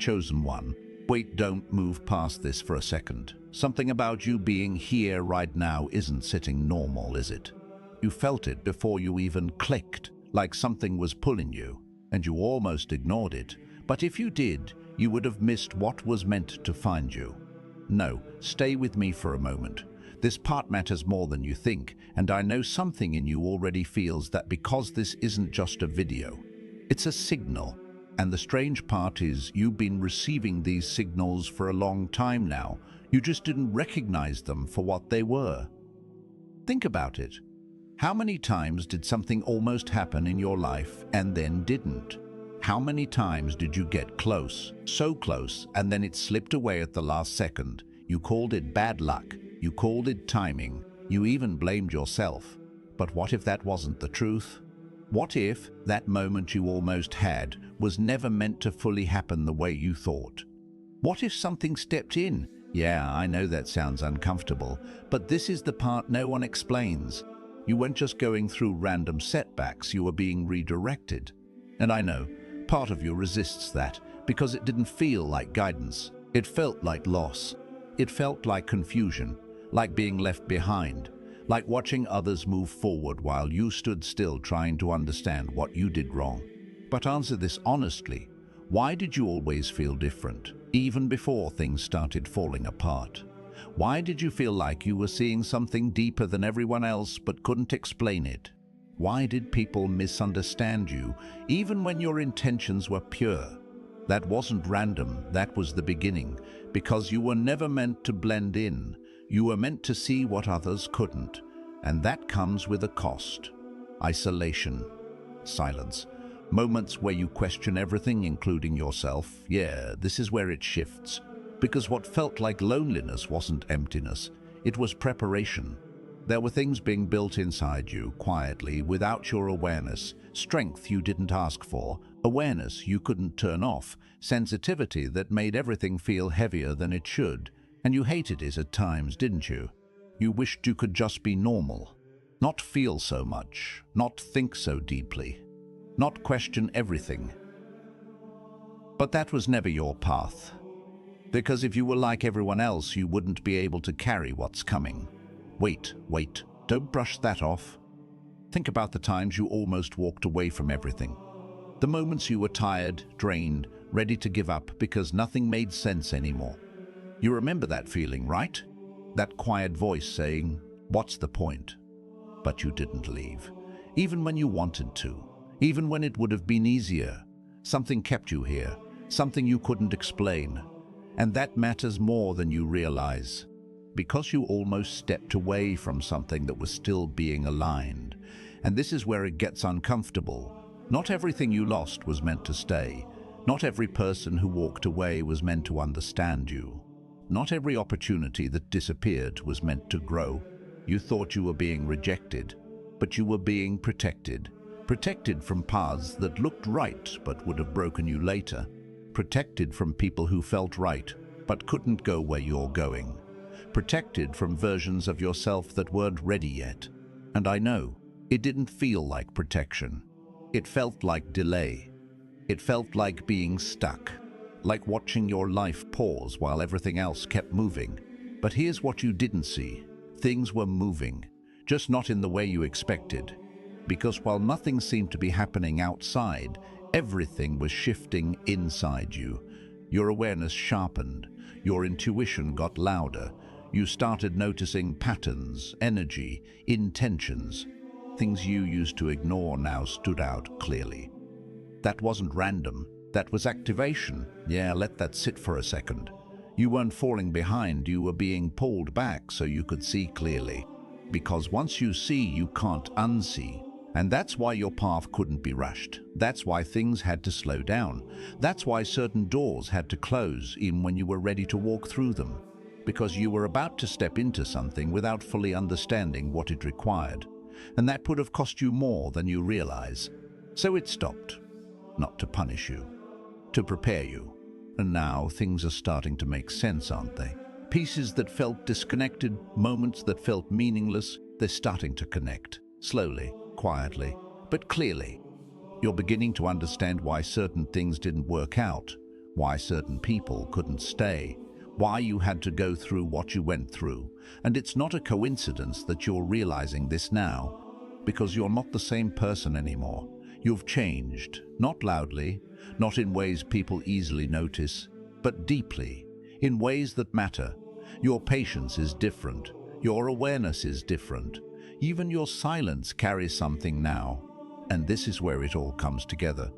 chosen one. Wait, don't move past this for a second. Something about you being here right now isn't sitting normal, is it? You felt it before you even clicked, like something was pulling you, and you almost ignored it. But if you did, you would have missed what was meant to find you. No, stay with me for a moment. This part matters more than you think, and I know something in you already feels that because this isn't just a video. It's a signal. And the strange part is you've been receiving these signals for a long time now. You just didn't recognize them for what they were. Think about it. How many times did something almost happen in your life and then didn't? How many times did you get close, so close, and then it slipped away at the last second? You called it bad luck. You called it timing. You even blamed yourself. But what if that wasn't the truth? What if that moment you almost had was never meant to fully happen the way you thought? What if something stepped in? Yeah, I know that sounds uncomfortable, but this is the part no one explains. You weren't just going through random setbacks, you were being redirected. And I know, part of you resists that because it didn't feel like guidance. It felt like loss. It felt like confusion, like being left behind, like watching others move forward while you stood still trying to understand what you did wrong. But answer this honestly. Why did you always feel different, even before things started falling apart? Why did you feel like you were seeing something deeper than everyone else but couldn't explain it? Why did people misunderstand you, even when your intentions were pure? That wasn't random, that was the beginning, because you were never meant to blend in. You were meant to see what others couldn't, and that comes with a cost. Isolation, silence, moments where you question everything, including yourself. Yeah, this is where it shifts, because what felt like loneliness wasn't emptiness, it was preparation. There were things being built inside you, quietly, without your awareness, strength you didn't ask for, awareness you couldn't turn off, sensitivity that made everything feel heavier than it should. And you hated it at times, didn't you? You wished you could just be normal, not feel so much, not think so deeply, not question everything. But that was never your path. Because if you were like everyone else, you wouldn't be able to carry what's coming. Wait, don't brush that off. Think about the times you almost walked away from everything. The moments you were tired, drained, ready to give up because nothing made sense anymore. You remember that feeling, right? That quiet voice saying, "What's the point?" But you didn't leave. Even when you wanted to. Even when it would have been easier. Something kept you here. Something you couldn't explain. And that matters more than you realize. Because you almost stepped away from something that was still being aligned. And this is where it gets uncomfortable. Not everything you lost was meant to stay. Not every person who walked away was meant to understand you. Not every opportunity that disappeared was meant to grow. You thought you were being rejected, but you were being protected. Protected from paths that looked right but would have broken you later. Protected from people who felt right but couldn't go where you're going. Protected from versions of yourself that weren't ready yet. And I know, it didn't feel like protection. It felt like delay. It felt like being stuck. Like watching your life pause while everything else kept moving. But here's what you didn't see. Things were moving, just not in the way you expected. Because while nothing seemed to be happening outside, everything was shifting inside you. Your awareness sharpened. Your intuition got louder. You started noticing patterns, energy, intentions. Things you used to ignore now stood out clearly. That wasn't random. That was activation. Yeah, let that sit for a second. You weren't falling behind, you were being pulled back so you could see clearly. Because once you see, you can't unsee. And that's why your path couldn't be rushed. That's why things had to slow down. That's why certain doors had to close even when you were ready to walk through them. Because you were about to step into something without fully understanding what it required. And that would have cost you more than you realize. So it stopped. Not to punish you. To prepare you. And now things are starting to make sense, aren't they? Pieces that felt disconnected, moments that felt meaningless, they're starting to connect. Slowly, quietly, but clearly. You're beginning to understand why certain things didn't work out. why certain people couldn't stay, why you had to go through what you went through. And it's not a coincidence that you're realizing this now, because you're not the same person anymore. You've changed, not loudly, not in ways people easily notice, but deeply, in ways that matter. Your patience is different, your awareness is different, even your silence carries something now. And this is where it all comes together.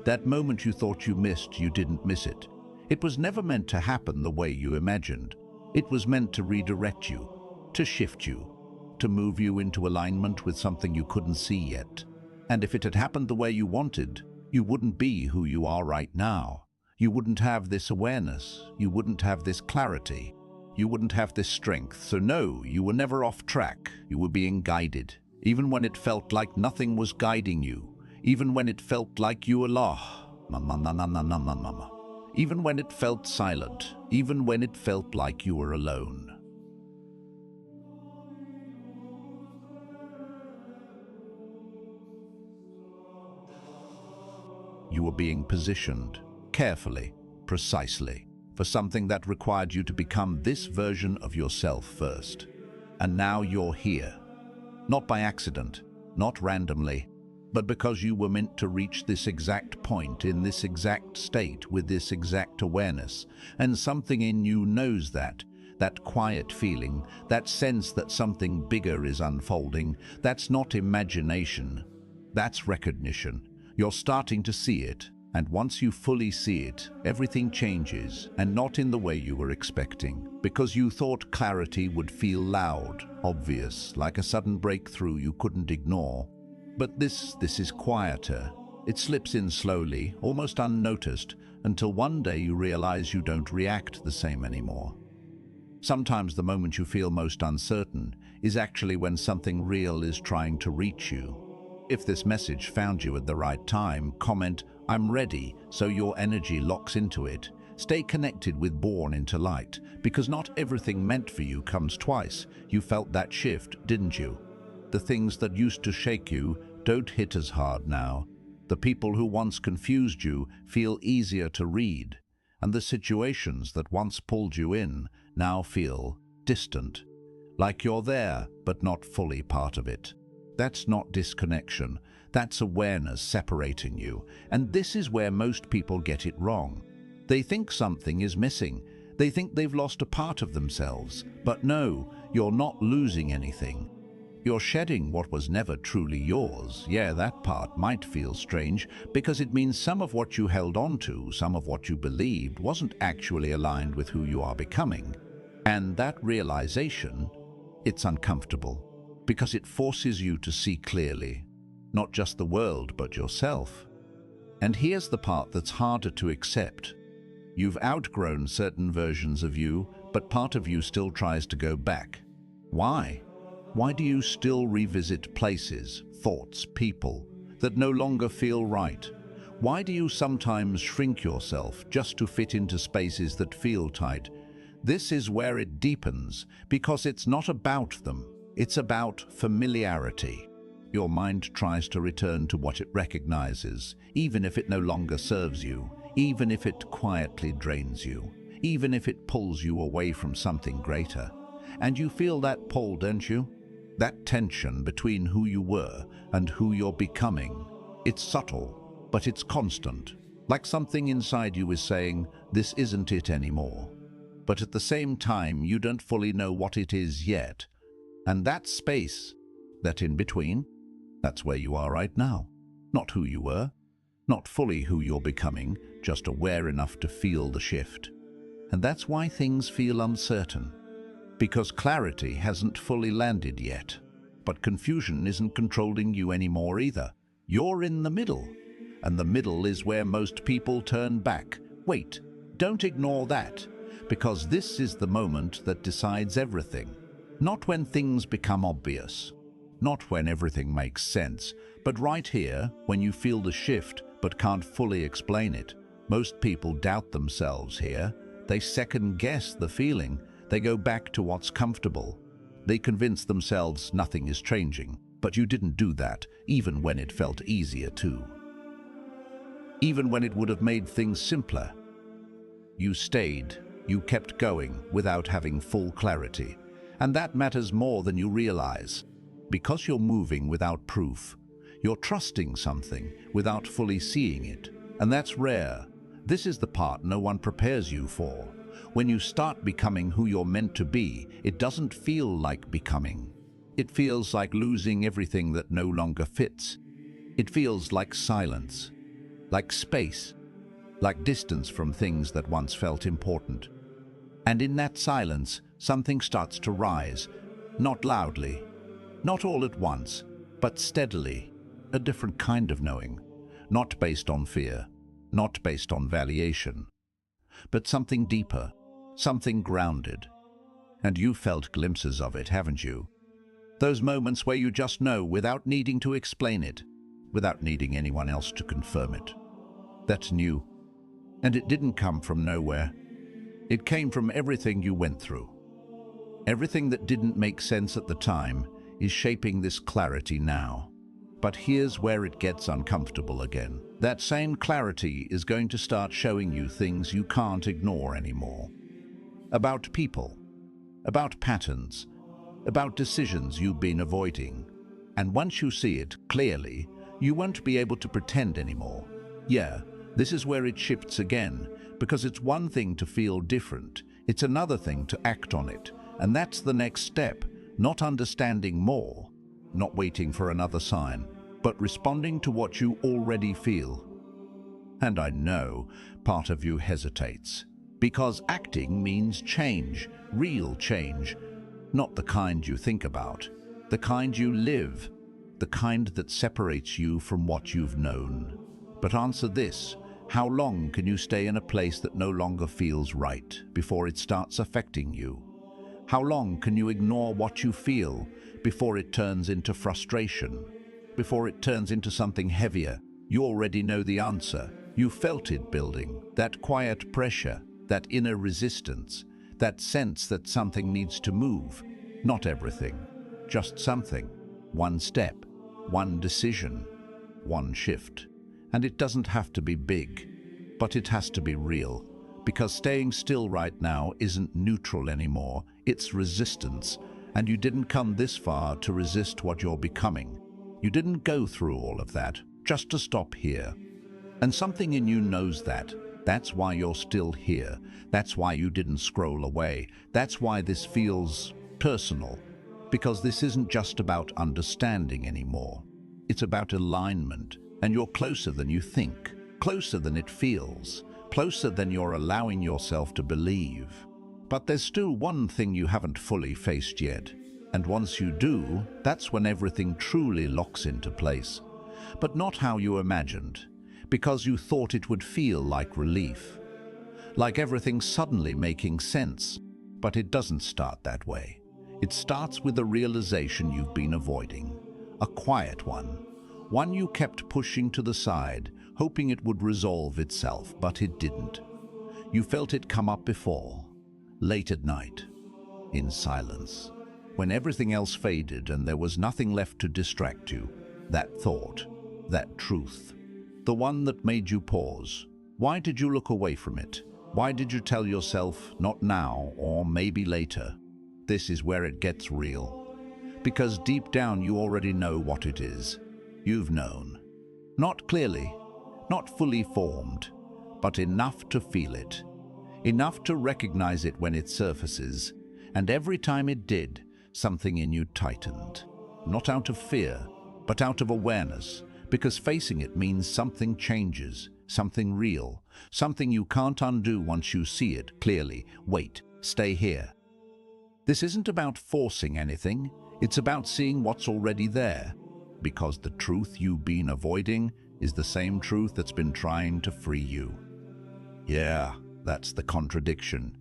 That moment you thought you missed, you didn't miss it. It was never meant to happen the way you imagined. It was meant to redirect you, to shift you, to move you into alignment with something you couldn't see yet. And if it had happened the way you wanted, you wouldn't be who you are right now. You wouldn't have this awareness. You wouldn't have this clarity. You wouldn't have this strength. So no, you were never off track. You were being guided, even when it felt like nothing was guiding you, even when it felt like you were lost, even when it felt silent, even when it felt like you were alone. You were being positioned, carefully, precisely, for something that required you to become this version of yourself first. And now you're here. Not by accident, not randomly, but because you were meant to reach this exact point in this exact state with this exact awareness. And something in you knows that quiet feeling, that sense that something bigger is unfolding. That's not imagination, that's recognition. You're starting to see it, and once you fully see it, everything changes, and not in the way you were expecting, because you thought clarity would feel loud, obvious, like a sudden breakthrough you couldn't ignore. But this is quieter. It slips in slowly, almost unnoticed, until one day you realize you don't react the same anymore. Sometimes the moment you feel most uncertain is actually when something real is trying to reach you. If this message found you at the right time, comment, "I'm ready," so your energy locks into it. Stay connected with Born into Light, because not everything meant for you comes twice. You felt that shift, didn't you? The things that used to shake you don't hit as hard now. The people who once confused you feel easier to read, and the situations that once pulled you in now feel distant, like you're there but not fully part of it. That's not disconnection, that's awareness separating you. And this is where most people get it wrong. They think something is missing. They think they've lost a part of themselves. But no, you're not losing anything. You're shedding what was never truly yours. Yeah, that part might feel strange because it means some of what you held on to, some of what you believed, wasn't actually aligned with who you are becoming. And that realization, it's uncomfortable, because it forces you to see clearly, not just the world, but yourself. And here's the part that's harder to accept. You've outgrown certain versions of you, but part of you still tries to go back. Why? Why do you still revisit places, thoughts, people that no longer feel right? Why do you sometimes shrink yourself just to fit into spaces that feel tight? This is where it deepens, because it's not about them. It's about familiarity. Your mind tries to return to what it recognizes, even if it no longer serves you, even if it quietly drains you, even if it pulls you away from something greater. And you feel that pull, don't you? That tension between who you were and who you're becoming. It's subtle, but it's constant. Like something inside you is saying, this isn't it anymore. But at the same time, you don't fully know what it is yet. And that space, that in between, that's where you are right now. Not who you were, not fully who you're becoming, just aware enough to feel the shift. And that's why things feel uncertain, because clarity hasn't fully landed yet. But confusion isn't controlling you anymore either. You're in the middle, and the middle is where most people turn back. Wait, don't ignore that, because this is the moment that decides everything. Not when things become obvious, not when everything makes sense, but right here, when you feel the shift but can't fully explain it. Most people doubt themselves here. They second-guess the feeling. They go back to what's comfortable. They convince themselves nothing is changing, but you didn't do that, even when it felt easier to. Even when it would have made things simpler. You stayed. You kept going without having full clarity. And that matters more than you realize. Because you're moving without proof. You're trusting something without fully seeing it. And that's rare. This is the part no one prepares you for. When you start becoming who you're meant to be, it doesn't feel like becoming. It feels like losing everything that no longer fits. It feels like silence, like space, like distance from things that once felt important. And in that silence, something starts to rise, not loudly, not all at once, but steadily, a different kind of knowing, not based on fear, not based on valuation, but something deeper, something grounded. And you felt glimpses of it, haven't you? Those moments where you just know without needing to explain it, without needing anyone else to confirm it. That's new. And it didn't come from nowhere. It came from everything you went through. Everything that didn't make sense at the time is shaping this clarity now. But here's where it gets uncomfortable again. That same clarity is going to start showing you things you can't ignore anymore. About people, about patterns, about decisions you've been avoiding. And once you see it clearly, you won't be able to pretend anymore. Yeah, this is where it shifts again, because it's one thing to feel different, it's another thing to act on it. And that's the next step, not understanding more, not waiting for another sign, but responding to what you already feel. And I know part of you hesitates, because acting means change, real change, not the kind you think about, the kind you live, the kind that separates you from what you've known. But answer this, how long can you stay in a place that no longer feels right before it starts affecting you? How long can you ignore what you feel before it turns into frustration, before it turns into something heavier? You already know the answer. You felt it building, that quiet pressure, that inner resistance, that sense that something needs to move. Not everything, just something. One step, one decision, one shift. And it doesn't have to be big, but it has to be real. Because staying still right now isn't neutral anymore, it's resistance. And you didn't come this far to resist what you're becoming. You didn't go through all of that just to stop here. And something in you knows that. That's why you're still here. That's why you didn't scroll away. That's why this feels personal. Because this isn't just about understanding anymore. It's about alignment. And you're closer than you think, closer than it feels, closer than you're allowing yourself to believe. But there's still one thing you haven't fully faced yet. And once you do, that's when everything truly locks into place. But not how you imagined, because you thought it would feel like relief. Like everything suddenly making sense. But it doesn't start that way. It starts with a realization you've been avoiding. A quiet one. One you kept pushing to the side, hoping it would resolve itself, but it didn't. You felt it come up before, late at night, in silence, when everything else faded and there was nothing left to distract you. That thought, that truth, the one that made you pause. Why did you look away from it? Why did you tell yourself, not now, or maybe later? This is where it gets real. Because deep down you already know what it is. You've known. Not clearly, not fully formed, but enough to feel it. Enough to recognize it when it surfaces. And every time it did, something in you tightened. Not out of fear, but out of awareness. Because facing it means something changes, something real, something you can't undo once you see it clearly. Wait, stay here. This isn't about forcing anything. It's about seeing what's already there. Because the truth you've been avoiding is the same truth that's been trying to free you. Yeah, that's the contradiction.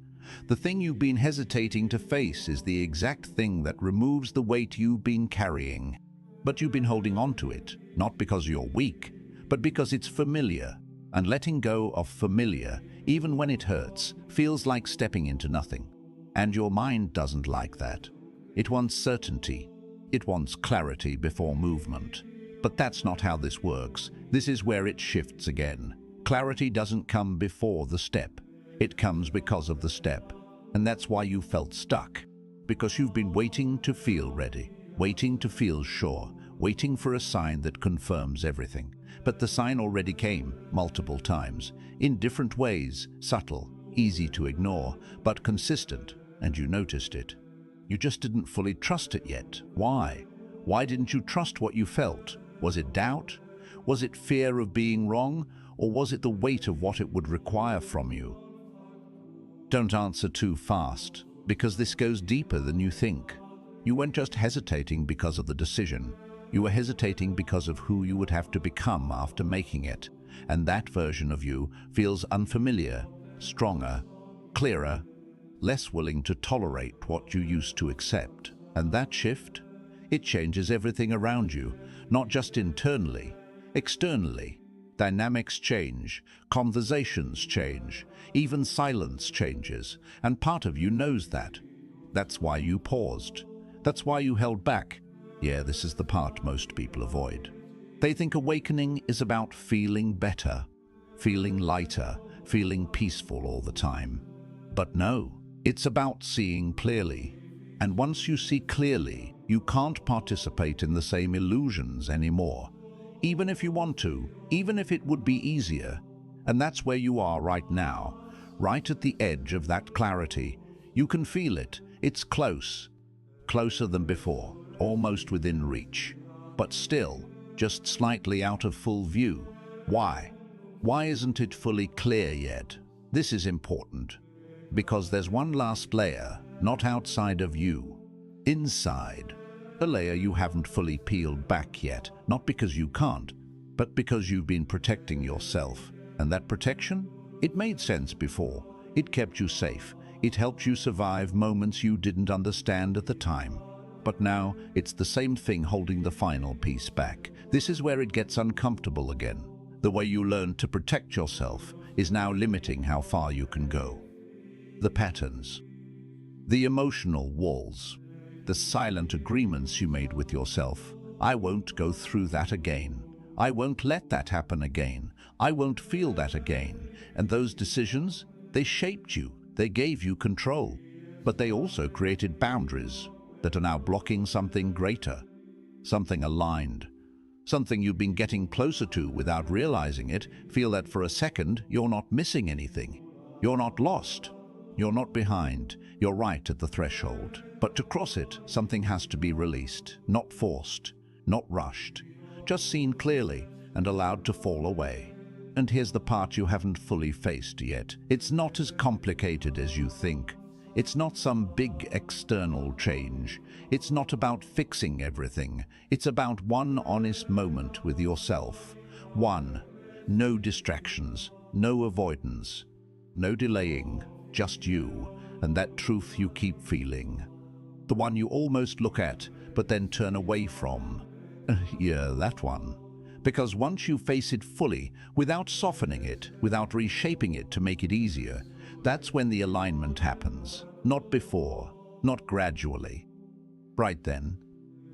The thing you've been hesitating to face is the exact thing that removes the weight you've been carrying. But you've been holding on to it, not because you're weak, but because it's familiar. And letting go of familiar, even when it hurts, feels like stepping into nothing. And your mind doesn't like that. It wants certainty. It wants clarity before movement. But that's not how this works. This is where it shifts again. Clarity doesn't come before the step. It comes because of the step, and that's why you felt stuck. Because you've been waiting to feel ready, waiting to feel sure, waiting for a sign that confirms everything. But the sign already came multiple times, in different ways, subtle, easy to ignore, but consistent, and you noticed it. You just didn't fully trust it yet. Why? Why didn't you trust what you felt? Was it doubt? Was it fear of being wrong? Or was it the weight of what it would require from you? Don't answer too fast, because this goes deeper than you think. You weren't just hesitating because of the decision. You were hesitating because of who you would have to become after making it. And that version of you feels unfamiliar, stronger, clearer, less willing to tolerate what you used to accept. And that shift, it changes everything around you, not just internally, externally. Dynamics change, conversations change, even silence changes, and part of you knows that. That's why you paused. That's why you held back. Yeah, this is the part most people avoid. They think awakening is about feeling better, feeling lighter, feeling peaceful all the time. But no, it's about seeing clearly. And once you see clearly, you can't participate in the same illusions anymore. Even if you want to, even if it would be easier. And that's where you are right now, right at the edge of that clarity. You can feel it. It's close, closer than before, almost within reach, but still just slightly out of full view. Why? Why isn't it fully clear yet? This is important, because there's one last layer, not outside of you, inside. A layer you haven't fully peeled back yet, not because you can't, but because you've been protecting yourself. And that protection? It made sense before. It kept you safe. It helped you survive moments you didn't understand at the time. But now, it's the same thing holding the final piece back. This is where it gets uncomfortable again. The way you learned to protect yourself is now limiting how far you can go. The patterns, the emotional walls, the silent agreements you made with yourself. I won't go through that again. I won't let that happen again. I won't feel that again. And those decisions, they shaped you. They gave you control. But they also created boundaries that are now blocking something greater, something aligned, something you've been getting closer to without realizing it. Feel that for a second, you're not missing anything. You're not lost. You're not behind. You're right at the threshold. But to cross it, something has to be released, not forced, not rushed, just seen clearly and allowed to fall away. And here's the part you haven't fully faced yet. It's not as complicated as you think. It's not some big external change. It's not about fixing everything. It's about one honest moment with yourself. One, no distractions, no avoidance, no delaying, just you and that truth you keep feeling. The one you almost look at, but then turn away from. Yeah, that one. Because once you face it fully, without softening it, without reshaping it to make it easier, that's when the alignment happens. Not before, not gradually. Right then.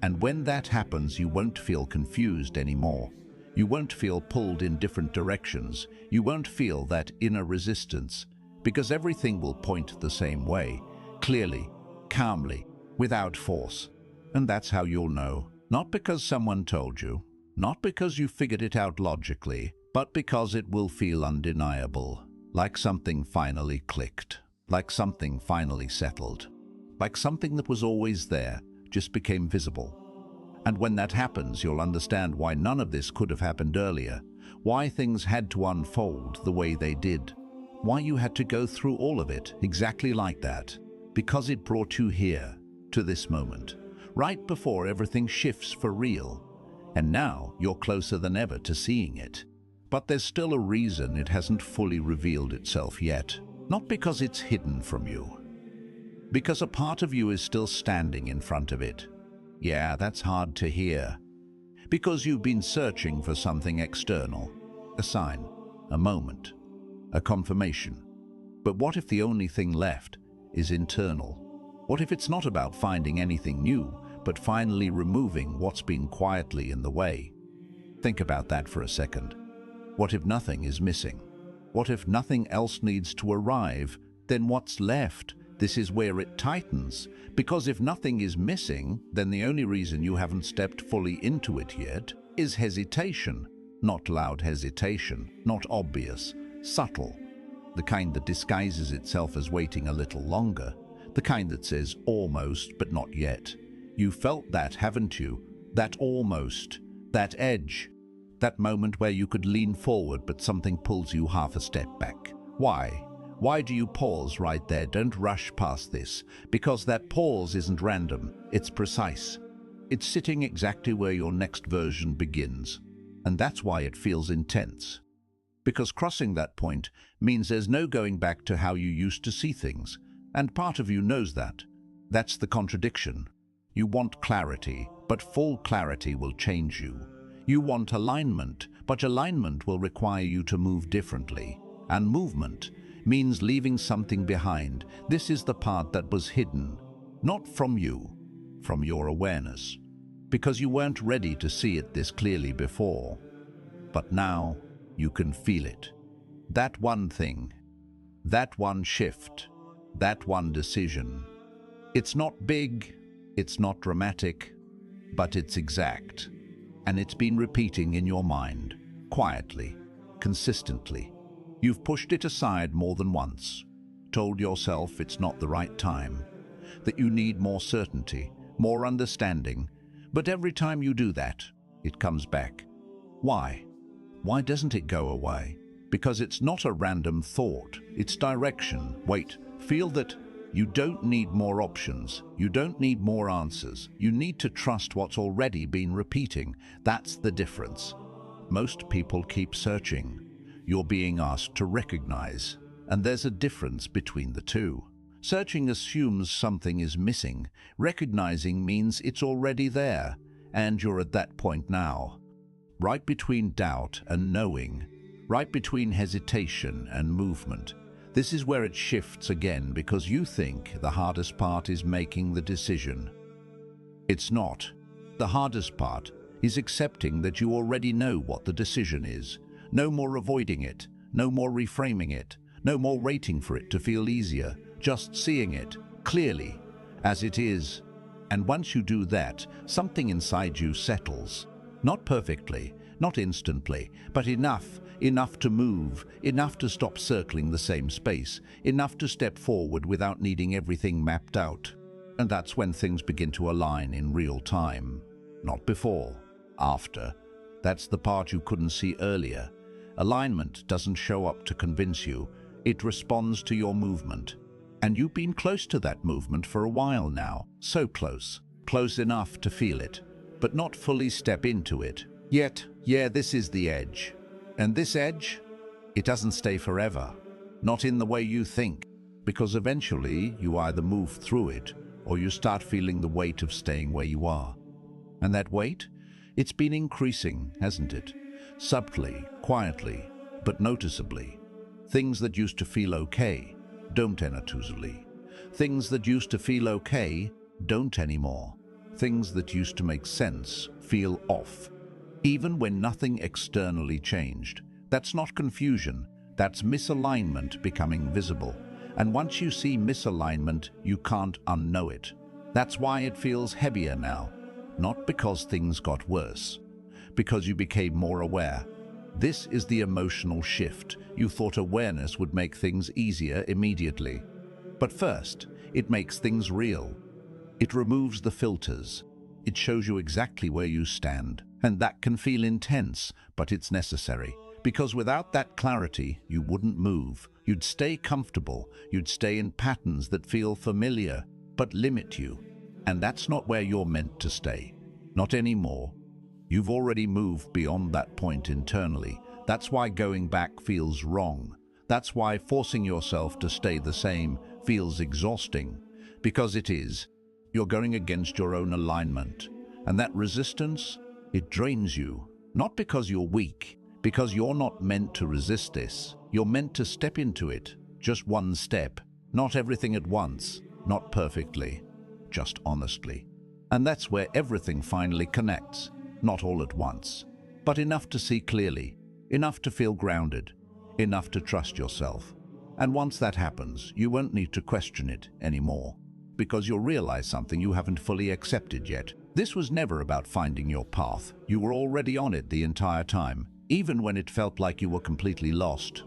And when that happens, you won't feel confused anymore. You won't feel pulled in different directions. You won't feel that inner resistance, because everything will point the same way, clearly, calmly, without force. And that's how you'll know. Not because someone told you, not because you figured it out logically, but because it will feel undeniable, like something finally clicked, like something finally settled, like something that was always there, just became visible. And when that happens, you'll understand why none of this could have happened earlier, why things had to unfold the way they did, why you had to go through all of it exactly like that, because it brought you here, to this moment, right before everything shifts for real. And now you're closer than ever to seeing it. But there's still a reason it hasn't fully revealed itself yet. Not because it's hidden from you. Because a part of you is still standing in front of it. Yeah, that's hard to hear. Because you've been searching for something external. A sign, a moment, a confirmation. But what if the only thing left is internal? What if it's not about finding anything new, but finally removing what's been quietly in the way? Think about that for a second. What if nothing is missing? What if nothing else needs to arrive? Then what's left? This is where it tightens. Because if nothing is missing, then the only reason you haven't stepped fully into it yet is hesitation. Not loud hesitation, not obvious, subtle. The kind that disguises itself as waiting a little longer. The kind that says almost, but not yet. You felt that, haven't you? That almost, that edge. That moment where you could lean forward, but something pulls you half a step back. Why? Why do you pause right there? Don't rush past this, because that pause isn't random, it's precise. It's sitting exactly where your next version begins. And that's why it feels intense. Because crossing that point means there's no going back to how you used to see things. And part of you knows that. That's the contradiction. You want clarity, but full clarity will change you. You want alignment, but alignment will require you to move differently. And movement means leaving something behind. This is the part that was hidden, not from you, from your awareness, because you weren't ready to see it this clearly before. But now you can feel it. That one thing, that one shift, that one decision. It's not big, it's not dramatic, but it's exact. And it's been repeating in your mind, quietly, consistently. You've pushed it aside more than once, told yourself it's not the right time, that you need more certainty, more understanding, but every time you do that, it comes back. Why? Why doesn't it go away? Because it's not a random thought, it's direction. Wait, feel that. You don't need more options, you don't need more answers, you need to trust what's already been repeating. That's the difference. Most people keep searching. You're being asked to recognize, and there's a difference between the two. Searching assumes something is missing. Recognizing means it's already there, and you're at that point now. Right between doubt and knowing, right between hesitation and movement. This is where it shifts again, because you think the hardest part is making the decision. It's not. The hardest part is accepting that you already know what the decision is. No more avoiding it, no more reframing it, no more waiting for it to feel easier, just seeing it clearly as it is. And once you do that, something inside you settles. Not perfectly, not instantly, but enough to move, enough to stop circling the same space, enough to step forward without needing everything mapped out. And that's when things begin to align in real time. Not before, after. That's the part you couldn't see earlier. Alignment doesn't show up to convince you, it responds to your movement. And you've been close to that movement for a while now, so close. Close enough to feel it, but not fully step into it. Yet, yeah, this is the edge. And this edge, it doesn't stay forever. Not in the way you think, because eventually you either move through it or you start feeling the weight of staying where you are. And that weight? It's been increasing, hasn't it? Subtly, quietly, but noticeably. Things that used to feel okay don't easily. Things that used to feel okay don't anymore. Things that used to make sense feel off. Even when nothing externally changed. That's not confusion, that's misalignment becoming visible. And once you see misalignment, you can't unknow it. That's why it feels heavier now. Not because things got worse, because you became more aware. This is the emotional shift. You thought awareness would make things easier immediately. But first, it makes things real. It removes the filters. It shows you exactly where you stand. And that can feel intense, but it's necessary. Because without that clarity, you wouldn't move. You'd stay comfortable. You'd stay in patterns that feel familiar, but limit you. And that's not where you're meant to stay. Not anymore. You've already moved beyond that point internally. That's why going back feels wrong. That's why forcing yourself to stay the same feels exhausting. Because it is. You're going against your own alignment. And that resistance, it drains you. Not because you're weak, because you're not meant to resist this. You're meant to step into it. Just one step. Not everything at once. Not perfectly. Just honestly. And that's where everything finally connects. Not all at once, but enough to see clearly, enough to feel grounded, enough to trust yourself. And once that happens, you won't need to question it anymore, because you'll realize something you haven't fully accepted yet. This was never about finding your path. You were already on it the entire time, even when it felt like you were completely lost.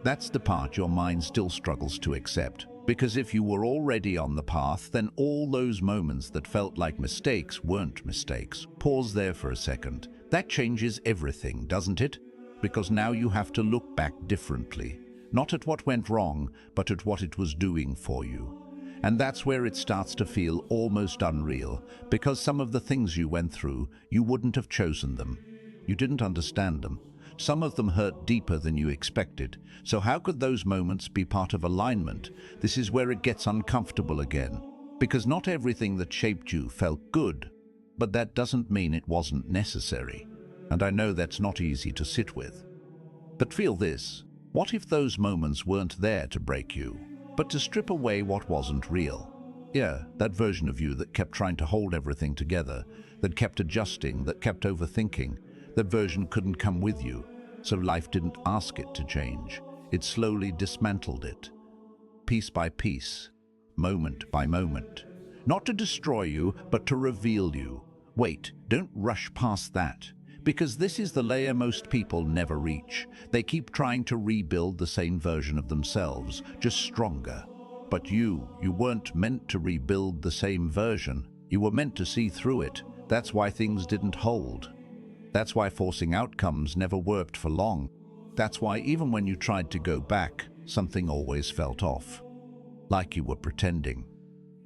That's the part your mind still struggles to accept. Because if you were already on the path, then all those moments that felt like mistakes weren't mistakes. Pause there for a second. That changes everything, doesn't it? Because now you have to look back differently. Not at what went wrong, but at what it was doing for you. And that's where it starts to feel almost unreal, because some of the things you went through, you wouldn't have chosen them. You didn't understand them. Some of them hurt deeper than you expected. So how could those moments be part of alignment? This is where it gets uncomfortable again. Because not everything that shaped you felt good, but that doesn't mean it wasn't necessary. And I know that's not easy to sit with. But feel this. What if those moments weren't there to break you, but to strip away what wasn't real? Yeah, that version of you that kept trying to hold everything together, that kept adjusting, that kept overthinking. That version couldn't come with you, so life didn't ask it to change. It slowly dismantled it, piece by piece, moment by moment. Not to destroy you, but to reveal you. Wait, don't rush past that, because this is the layer most people never reach. They keep trying to rebuild the same version of themselves, just stronger. But you weren't meant to rebuild the same version. You were meant to see through it. That's why things didn't hold. That's why forcing outcomes never worked for long. That's why even when you tried to go back, something always felt off. Like you were pretending.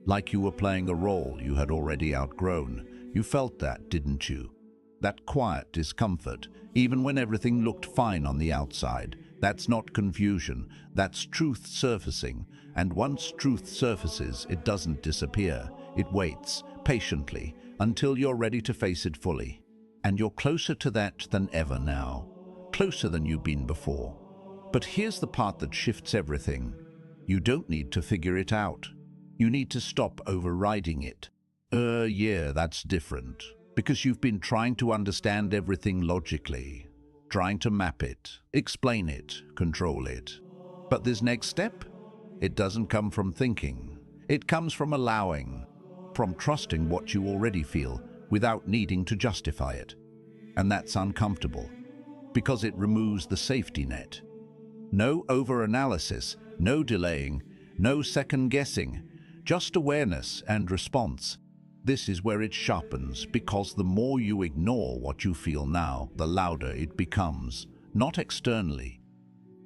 Like you were playing a role you had already outgrown. You felt that, didn't you? That quiet discomfort, even when everything looked fine on the outside. That's not confusion, that's truth surfacing. And once truth surfaces, it doesn't disappear. It waits, patiently, until you're ready to face it fully. And you're closer to that than ever now, closer than you've been before. But here's the part that shifts everything. You don't need to figure it out. You need to stop overriding it. Yeah, that's different. Because you've been trying to understand everything logically, trying to map it, explain it, control it. But this next step, it doesn't come from thinking. It comes from allowing, from trusting what you already feel, without needing to justify it. And that's uncomfortable, because it removes the safety net. No over-analysis, no delaying, no second-guessing, just awareness and response. This is where it sharpens, because the more you ignore what you feel now, the louder it becomes. Not externally,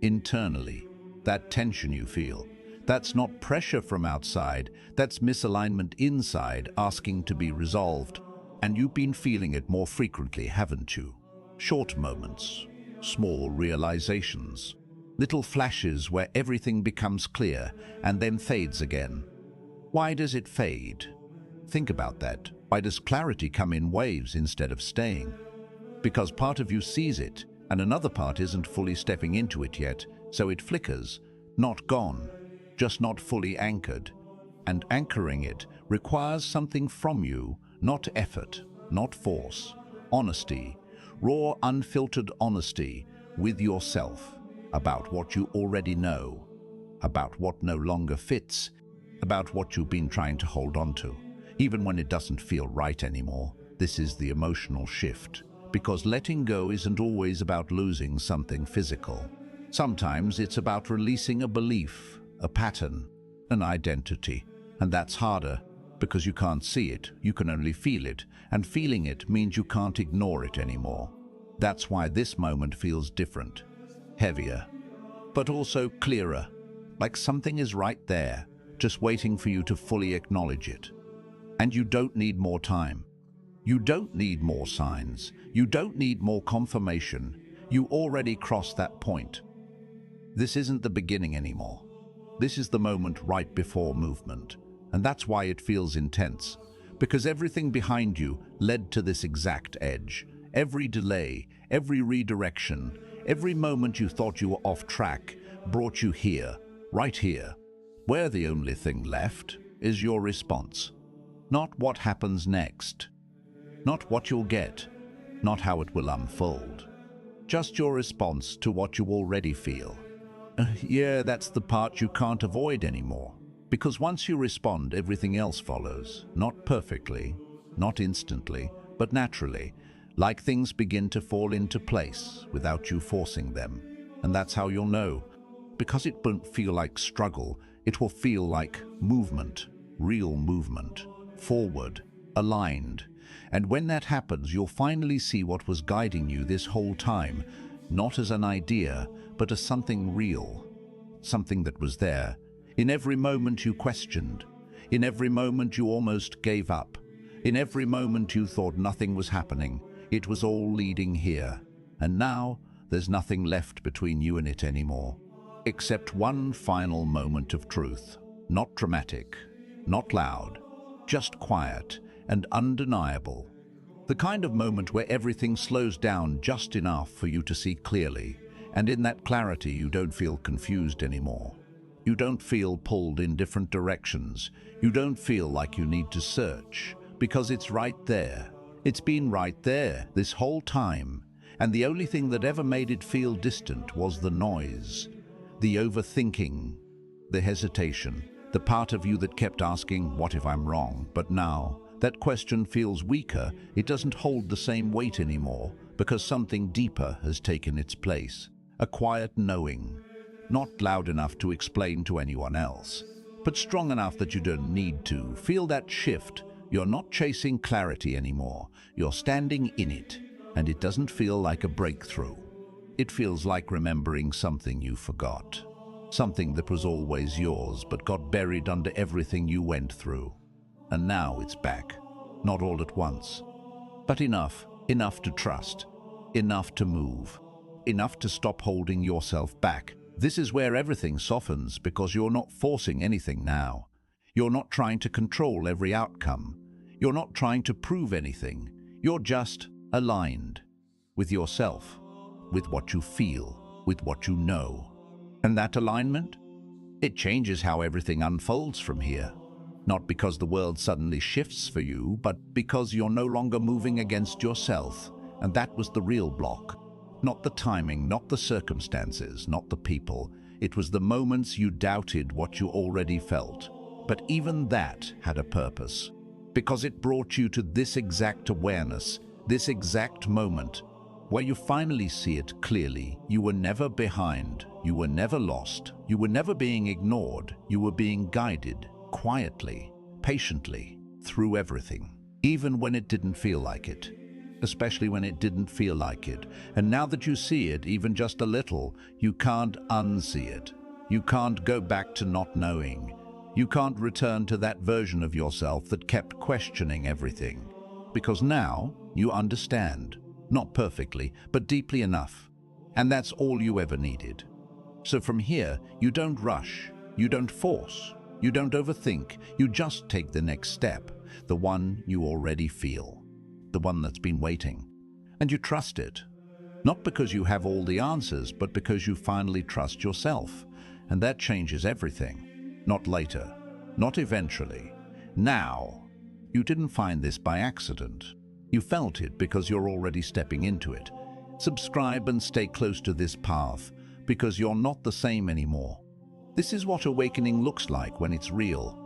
internally. That tension you feel, that's not pressure from outside, that's misalignment inside asking to be resolved. And you've been feeling it more frequently, haven't you? Short moments, small realizations, little flashes where everything becomes clear and then fades again. Why does it fade? Think about that. Why does clarity come in waves instead of staying? Because part of you sees it and another part isn't fully stepping into it yet, so it flickers, not gone, just not fully anchored. And anchoring it requires something from you. Not effort, not force, honesty, raw, unfiltered honesty with yourself about what you already know, about what no longer fits, about what you've been trying to hold on to, even when it doesn't feel right anymore. This is the emotional shift, because letting go isn't always about losing something physical. Sometimes it's about releasing a belief, a pattern, an identity, and that's harder. Because you can't see it, you can only feel it, and feeling it means you can't ignore it anymore. That's why this moment feels different, heavier, but also clearer, like something is right there, just waiting for you to fully acknowledge it. And you don't need more time. You don't need more signs. You don't need more confirmation. You already crossed that point. This isn't the beginning anymore. This is the moment right before movement. And that's why it feels intense, because everything behind you led to this exact edge. Every delay, every redirection, every moment you thought you were off track brought you here, right here, where the only thing left is your response. Not what happens next, not what you'll get, not how it will unfold. just your response to what you already feel. Yeah, that's the part you can't avoid anymore. Because once you respond, everything else follows. Not perfectly, not instantly, but naturally, like things begin to fall into place without you forcing them. And that's how you'll know. Because it won't feel like struggle, it will feel like movement, real movement, forward, aligned. And when that happens, you'll finally see what was guiding you this whole time, not as an idea, but as something real, something that was there. In every moment you questioned, in every moment you almost gave up, in every moment you thought nothing was happening, it was all leading here. And now, there's nothing left between you and it anymore, except one final moment of truth. Not dramatic, not loud, just quiet and undeniable. The kind of moment where everything slows down just enough for you to see clearly, and in that clarity you don't feel confused anymore. You don't feel pulled in different directions. You don't feel like you need to search, because it's right there. It's been right there this whole time, and the only thing that ever made it feel distant was the noise, the overthinking, the hesitation, the part of you that kept asking, what if I'm wrong? But now, that question feels weaker. It doesn't hold the same weight anymore, because something deeper has taken its place. A quiet knowing, not loud enough to explain to anyone else, but strong enough that you don't need to. Feel that shift. You're not chasing clarity anymore. You're standing in it, and it doesn't feel like a breakthrough. It feels like remembering something you forgot. Something that was always yours, but got buried under everything you went through. And now it's back. Not all at once, but enough to trust, enough to move, enough to stop holding yourself back. This is where everything softens, because you're not forcing anything now. You're not trying to control every outcome. You're not trying to prove anything. You're just aligned with yourself, with what you feel, with what you know. And that alignment? It changes how everything unfolds from here. Not because the world suddenly shifts for you, but because you're no longer moving against yourself. And that was the real block. Not the timing, not the circumstances, not the people. It was the moments you doubted what you already felt. But even that had a purpose, because it brought you to this exact awareness, this exact moment, where you finally see it clearly. You were never behind, you were never lost, you were never being ignored, you were being guided, quietly, patiently, through everything, even when it didn't feel like it. Especially when it didn't feel like it. And now that you see it, even just a little, you can't unsee it. You can't go back to not knowing. You can't return to that version of yourself that kept questioning everything. Because now you understand, not perfectly, but deeply enough. And that's all you ever needed. So from here, you don't rush, you don't force, you don't overthink, you just take the next step, the one you already feel, the one that's been waiting. And you trust it, not because you have all the answers, but because you finally trust yourself. And that changes everything. Not later, not eventually. Now. You didn't find this by accident. You felt it because you're already stepping into it. Subscribe and stay close to this path, because you're not the same anymore. This is what awakening looks like when it's real,